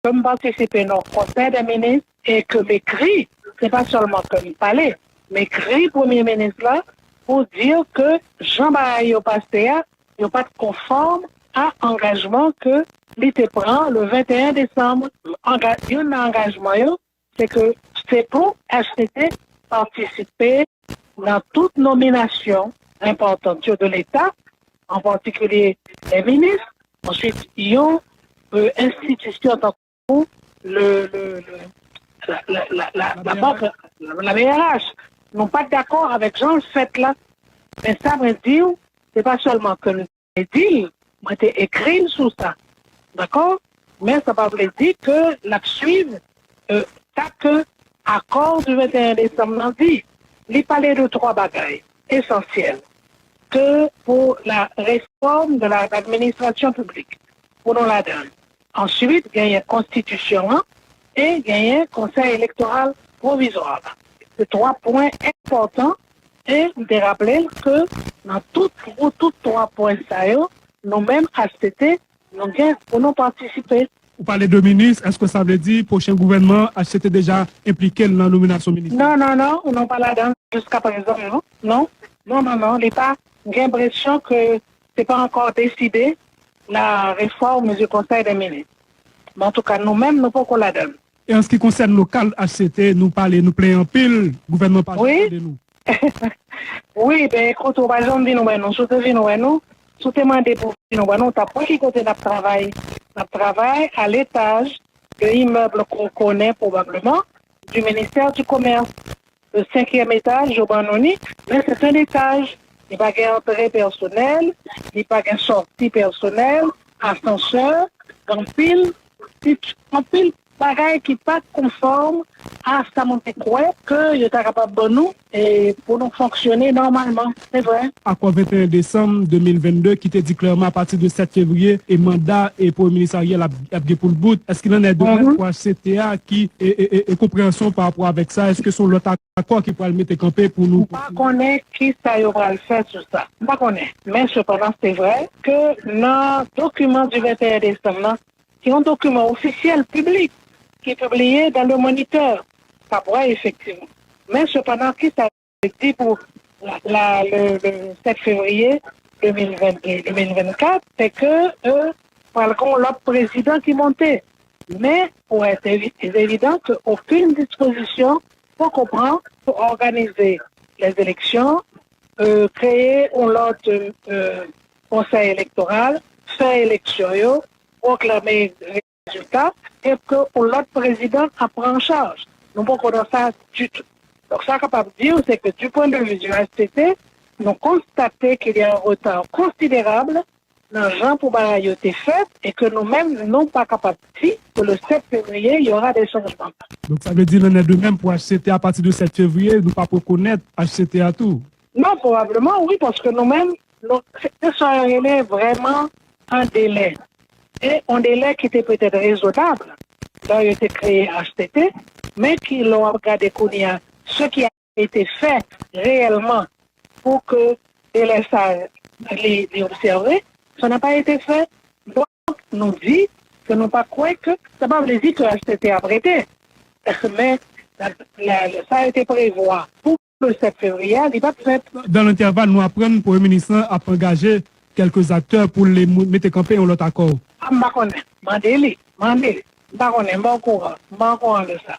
comme participer dans le conseil des ministres et que m'écrit, c'est pas seulement que me parler, m'écrit premier ministre là pour dire que Jean-Barayo Pastéa n'est pas conforme à l'engagement que l'État prend le 21 décembre. Un engagement, c'est que c'est pour HCT participer dans toute nomination importante de l'État, en particulier les ministres. Ensuite, il y a une institution comme la banque, la BRH, n'ont pas d'accord avec Jean le fait là. Mais ça veut dire, c'est pas seulement que nous dit, moi j'ai écrit sur ça. D'accord? Mais ça ne veut pas dire que la suivre, chaque accord du 21 décembre dit, il parlait de trois bagailles essentielles que pour la réforme de l'administration publique, pour nous la donne. Ensuite, il y a une constitution et il y a un conseil électoral provisoire. C'est trois points importants et de rappeler que dans tous trois points, nous-mêmes, HCT, nous pouvons participer. Vous parlez de ministre, est-ce que ça veut dire que le prochain gouvernement HCT déjà impliqué dans la nomination ministérielle? Non, on n'a pas là-dedans jusqu'à présent, non. L'État, j'ai l'impression que ce n'est pas encore décidé la réforme du Conseil des ministres. Mais en tout cas, nous-mêmes, nous ne pouvons pas là-dedans. Et en ce qui concerne le local HCT, nous plaît en pile, gouvernement pas de nous. Oui, ben écoute, on va jamais dire nous, sous demandé pour nous, t'as pas qui côté de travail. On travaille à l'étage de l'immeuble qu'on connaît probablement du ministère du Commerce. Le 5e étage, au Banoni, mais c'est un étage. Il n'y a pas d'entrée personnelle, il n'y a pas de sortie personnelle, ascenseur, en pile pareil qui pas conforme à ça monter quoi que je suis capable de nous et pour nous fonctionner normalement, c'est vrai. Accord 21 décembre 2022 qui te dit clairement à partir de 7 février et mandat et pour le ministériel a pour le bout. Est-ce qu'il en est de même pour HCTA qui est compréhension par rapport avec ça? Est-ce que sont l'autre accord qui pourrait le mettre campé pour nous? Pas connaît qui ça y aura le faire sur ça. Pas connaît. Mais cependant c'est vrai que dans le document du 21 décembre, qui est un document officiel public qui est publié dans le Moniteur. Ça pourrait effectivement. Mais cependant, qui ça dit pour le 7 février 2024, c'est que l'autre président qui montait. Mais pour être évident qu'aucune disposition pour comprendre, pour organiser les élections, créer un autre conseil électoral, faire élection, proclamer résultats et que l'autre président a pris en charge. Nous ne pouvons pas ça du tout. Donc, ça, capable de dire, c'est que du point de vue du HCT, nous constatons qu'il y a un retard considérable dans le genre pour Barayo été fait et que nous-mêmes ne sommes pas capables de dire que le 7 février, il y aura des changements. Donc, ça veut dire qu'on est de même pour HCT à partir du 7 février, nous ne pas reconnaître HCT à tout? Non, probablement, oui, parce que nous-mêmes, ce serait vraiment un délai. Et un délai qui était peut-être raisonnable, là il a été créé HTT, mais qui l'ont regardé qu'il y a ce qui a été fait réellement pour que les observer, ça n'a pas été fait. Donc, nous dit que nous pas croire que, ça ne veut pas dire que HTT a prêté, mais ça a été prévu pour le 7 février, il n'est pas fait. Dans l'intervalle, nous apprenons pour le ministre à engager quelques acteurs pour les mettre campé en l'autre accord. Je ne sais pas, je ne sais pas, je ne sais pas, de ça.